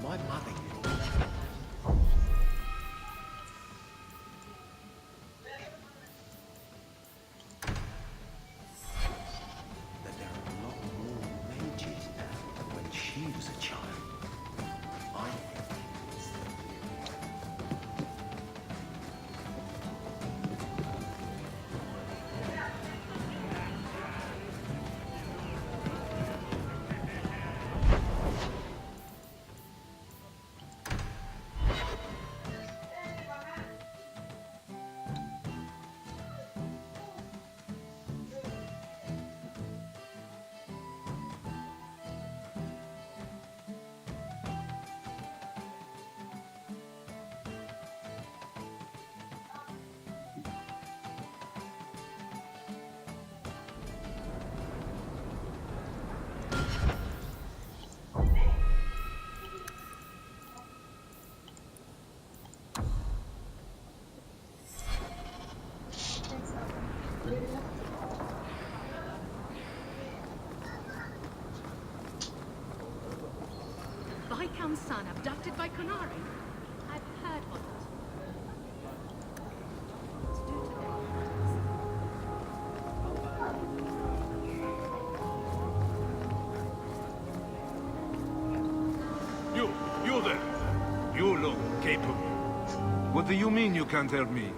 My mother. That there are a lot more mages now than when she was a child. I think it's Viscount's son abducted by Qunari? I've heard what to do to You there. You look capable. What do you mean you can't help me?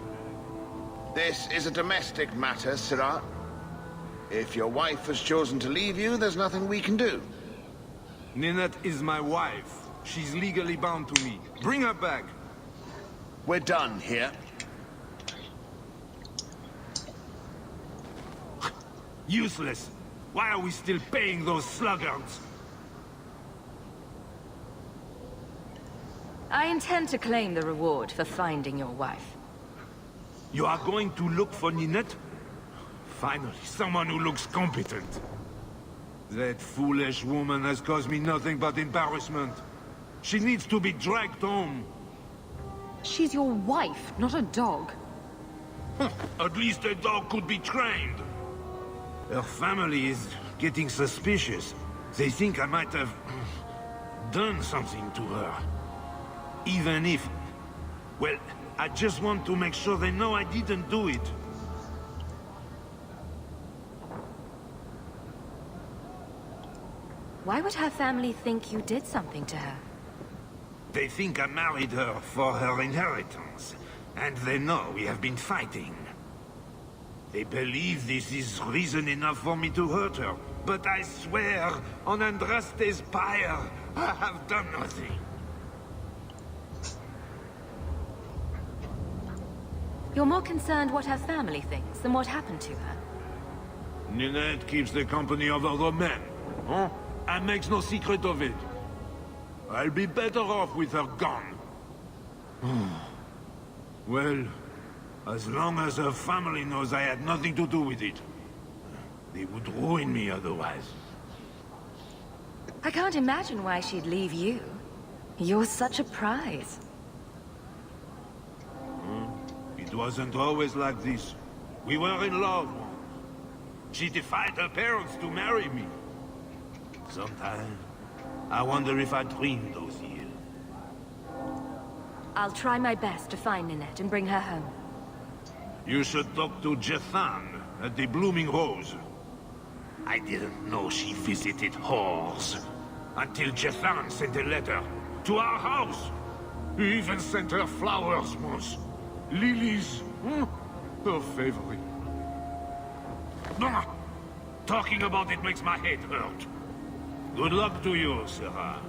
This is a domestic matter, Sirrah. If your wife has chosen to leave you, there's nothing we can do. Ninette is my wife. She's legally bound to me. Bring her back. We're done here. Useless. Why are we still paying those sluggards? I intend to claim the reward for finding your wife. You are going to look for Ninette? Finally, someone who looks competent. That foolish woman has caused me nothing but embarrassment. She needs to be dragged home. She's your wife, not a dog. At least a dog could be trained. Her family is getting suspicious. They think I might have done something to her. Even if... Well, I just want to make sure they know I didn't do it. Why would her family think you did something to her? They think I married her for her inheritance. And they know we have been fighting. They believe this is reason enough for me to hurt her. But I swear, on Andraste's pyre, I have done nothing. You're more concerned what her family thinks than what happened to her. Ninette keeps the company of other men, huh? And makes no secret of it. I'll be better off with her gone. Well, as long as her family knows I had nothing to do with it. They would ruin me otherwise. I can't imagine why she'd leave you. You're such a prize. It wasn't always like this. We were in love once. She defied her parents to marry me. Sometimes, I wonder if I dreamed those years. I'll try my best to find Ninette and bring her home. You should talk to Jethan at the Blooming Rose. I didn't know she visited whores. Until Jethan sent a letter to our house. He even sent her flowers once. Lilies. Her favorite. Talking about it makes my head hurt. Good luck to you, Sirrah.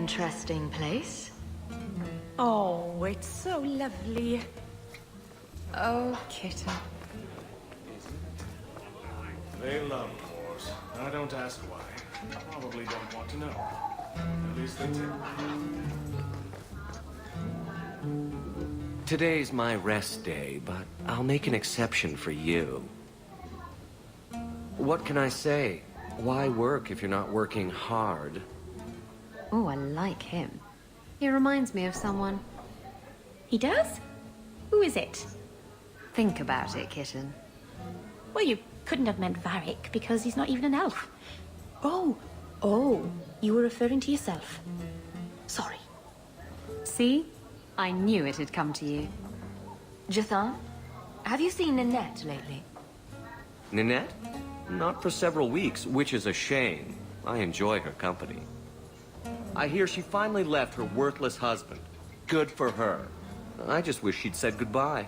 interesting place. Oh, it's so lovely. Oh, kitten. They love wars. I don't ask why. Probably don't want to know. At least they tell me. Today's my rest day, but I'll make an exception for you. What can I say? Why work if you're not working hard? Oh, I like him. He reminds me of someone. He does? Who is it? Think about it, kitten. Well, you couldn't have meant Varric, because he's not even an elf. Oh, you were referring to yourself. Sorry. See? I knew it had come to you. Jathan, have you seen Ninette lately? Ninette? Not for several weeks, which is a shame. I enjoy her company. I hear she finally left her worthless husband. Good for her. I just wish she'd said goodbye.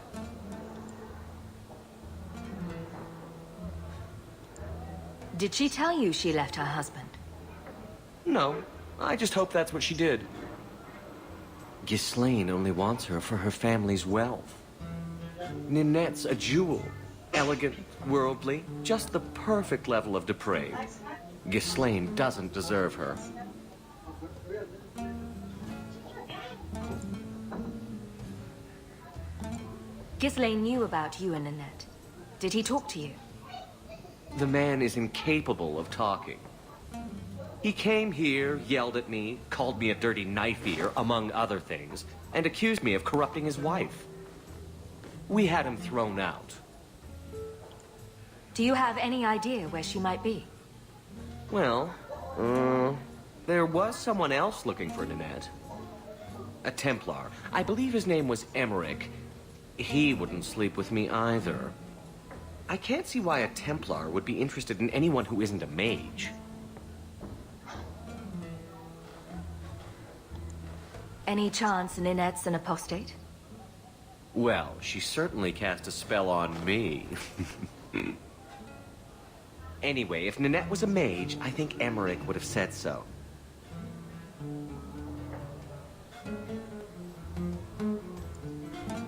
Did she tell you she left her husband? No, I just hope that's what she did. Ghislaine only wants her for her family's wealth. Ninette's a jewel. Elegant, worldly, just the perfect level of depraved. Ghislaine doesn't deserve her. Ghislaine knew about you and Ninette. Did he talk to you? The man is incapable of talking. He came here, yelled at me, called me a dirty knife-eater, among other things, and accused me of corrupting his wife. We had him thrown out. Do you have any idea where she might be? Well, there was someone else looking for Ninette. A Templar. I believe his name was Emmerich. He wouldn't sleep with me either. I can't see why a Templar would be interested in anyone who isn't a mage. Any chance Ninette's an apostate? Well, she certainly cast a spell on me. Anyway, if Ninette was a mage, I think Emmerich would have said so.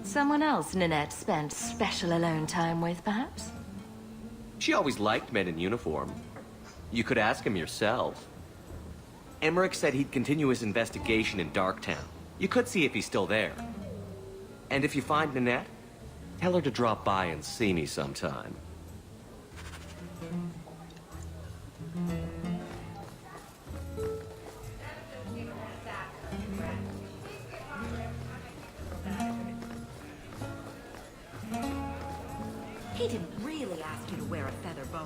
Someone else Ninette spent special alone time with, perhaps? She always liked men in uniform. You could ask him yourself. Emmerich said he'd continue his investigation in Darktown. You could see if he's still there. And if you find Ninette, tell her to drop by and see me sometime. He didn't really ask you to wear a feather boa.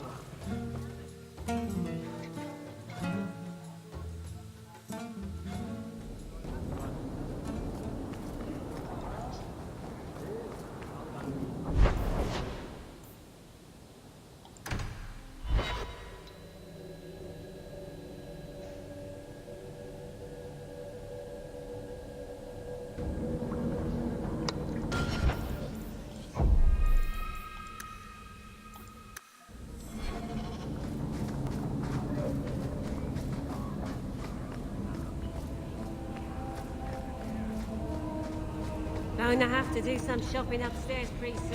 Going to have to do some shopping upstairs pretty soon.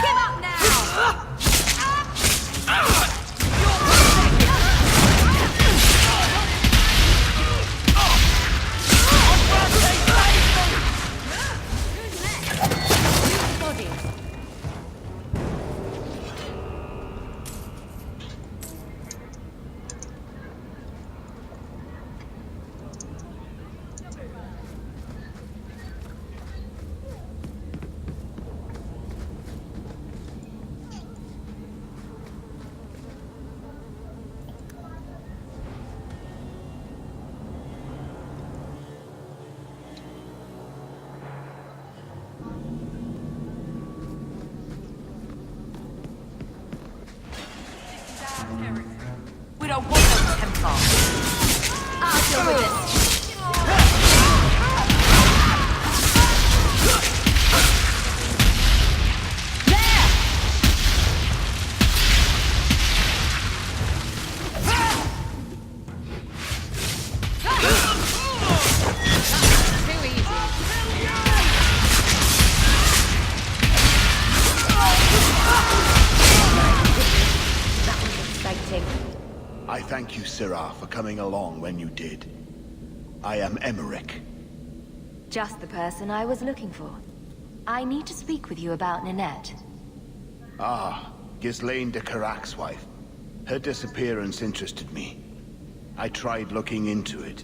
Give up now! We don't want those Templars. I'll deal with this. thank you, Syrah, for coming along when you did. I am Emmerich. Just the person I was looking for. I need to speak with you about Ninette. Ah, Ghislaine de Carac's wife. Her disappearance interested me. I tried looking into it.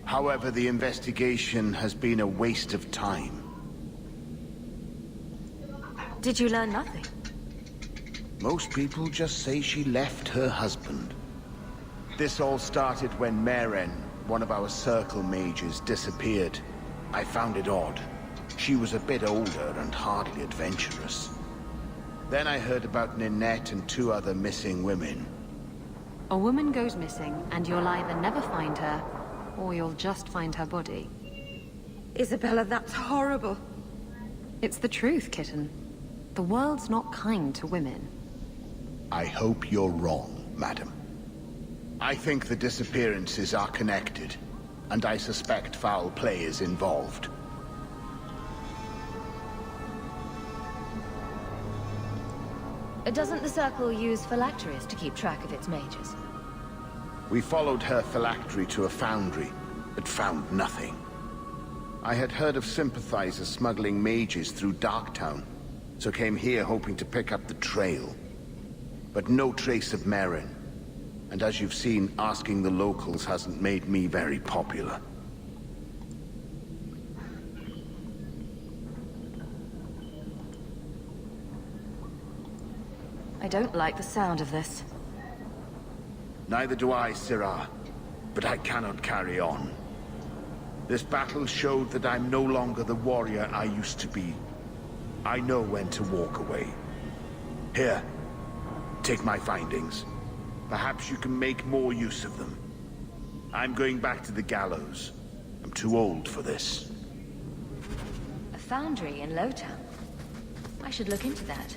However, the investigation has been a waste of time. Did you learn nothing? Most people just say she left her husband. This all started when Meren, one of our Circle mages, disappeared. I found it odd. She was a bit older and hardly adventurous. Then I heard about Ninette and 2 other missing women. A woman goes missing, and you'll either never find her, or you'll just find her body. Isabella, that's horrible. It's the truth, kitten. The world's not kind to women. I hope you're wrong, madam. I think the disappearances are connected, and I suspect foul play is involved. Doesn't the Circle use phylacteries to keep track of its mages? We followed her phylactery to a foundry, but found nothing. I had heard of sympathizers smuggling mages through Darktown, so came here hoping to pick up the trail. But no trace of Meren. And as you've seen, asking the locals hasn't made me very popular. I don't like the sound of this. Neither do I, Syrah. But I cannot carry on. This battle showed that I'm no longer the warrior I used to be. I know when to walk away. Here, take my findings. Perhaps you can make more use of them. I'm going back to the gallows. I'm too old for this. A foundry in Lowtown. I should look into that.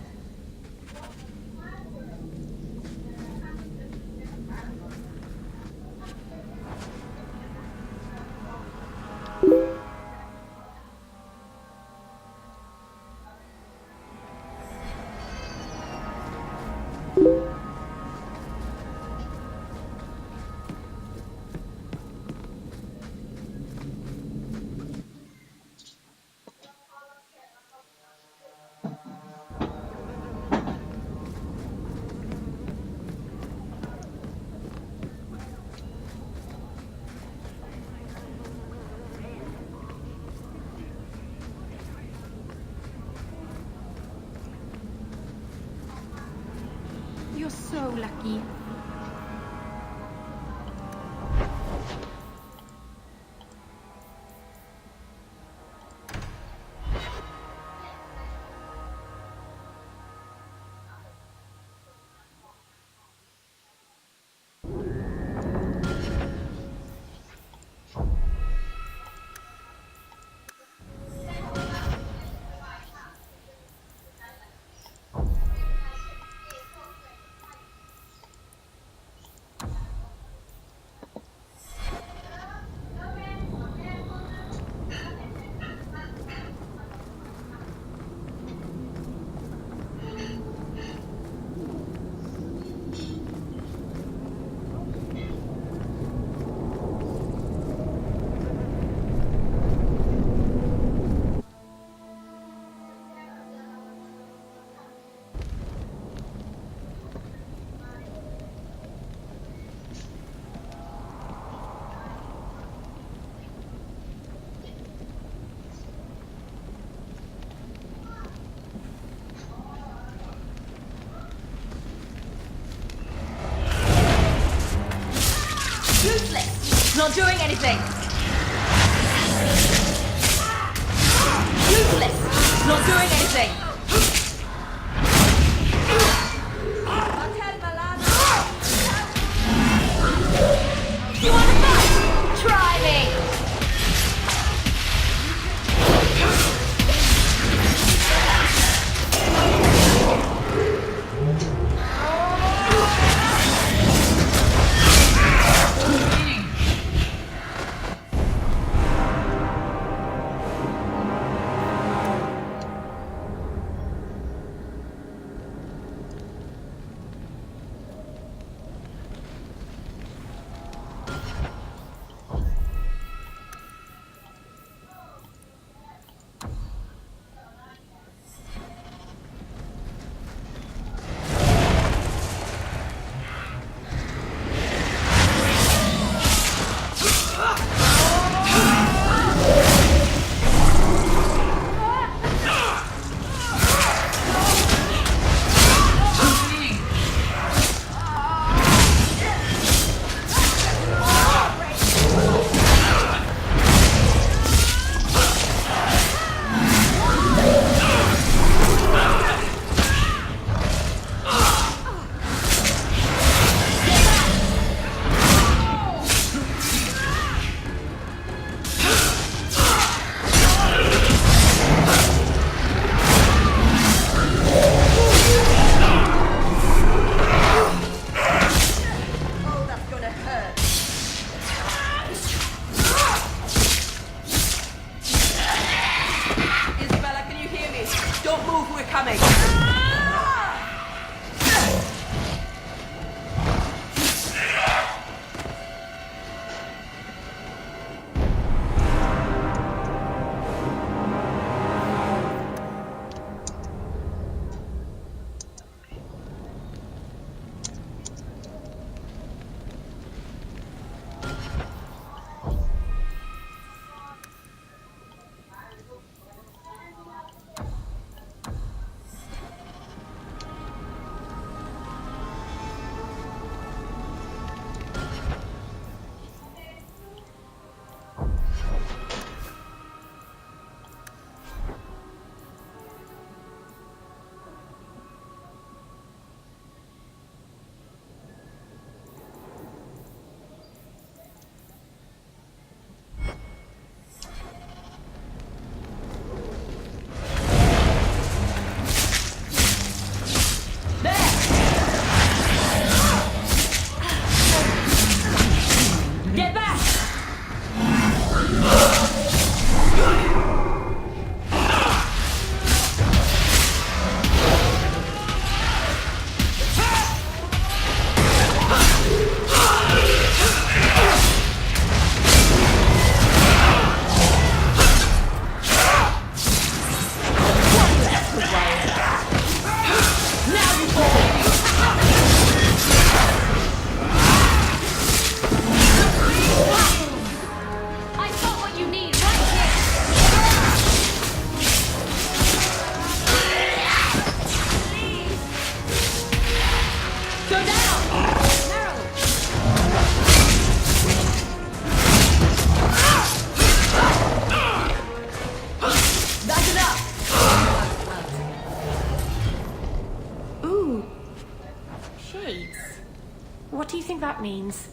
You're so lucky. Useless! Not doing anything! Useless! Not doing anything! You want to fight? Try me! Shades. What do you think that means?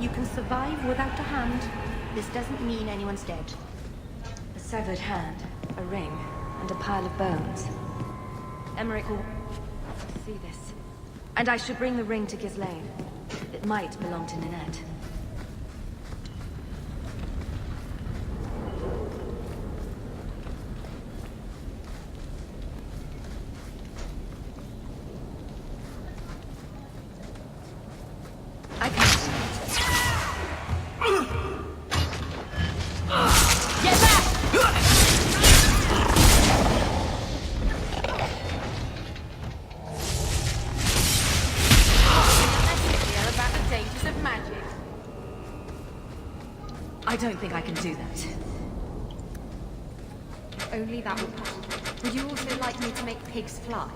You can survive without a hand. This doesn't mean anyone's dead. A severed hand, a ring, and a pile of bones. Emmerich will see this. And I should bring the ring to Ghislaine. It might belong to Ninette. I can't. Get back! About the dangers of magic. I don't think I can do that. Only that would possible. Would you also like me to make pigs fly?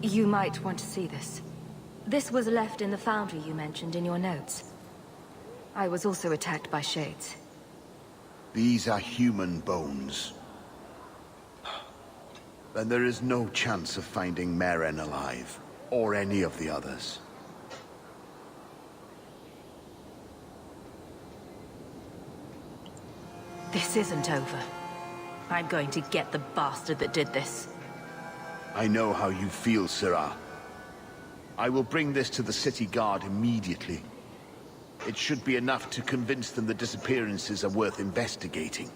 You might want to see this. This was left in the foundry you mentioned in your notes. I was also attacked by Shades. These are human bones. Then there is no chance of finding Meren alive, or any of the others. This isn't over. I'm going to get the bastard that did this. I know how you feel, Sirah. I will bring this to the city guard immediately. It should be enough to convince them the disappearances are worth investigating.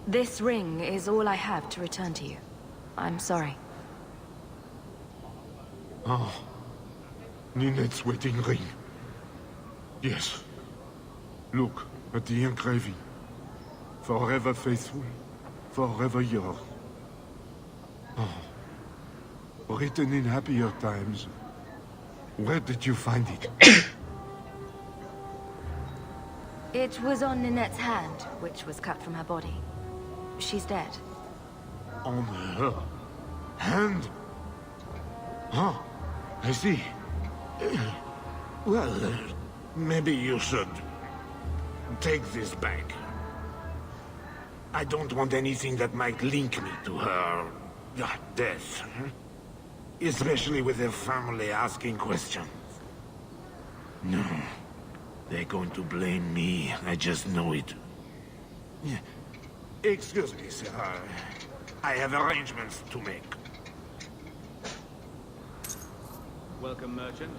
This ring is all I have to return to you. I'm sorry. Oh. Ninette's wedding ring. Yes. Look at the engraving. Forever faithful, forever yours. Oh. Written in happier times. Where did you find it? It was on Ninette's hand, which was cut from her body. She's dead. On her hand? Oh, I see. Well, maybe you should take this back. I don't want anything that might link me to her death. Especially with her family asking questions. No. They're going to blame me. I just know it. Excuse me, sir. I have arrangements to make. Welcome, merchant.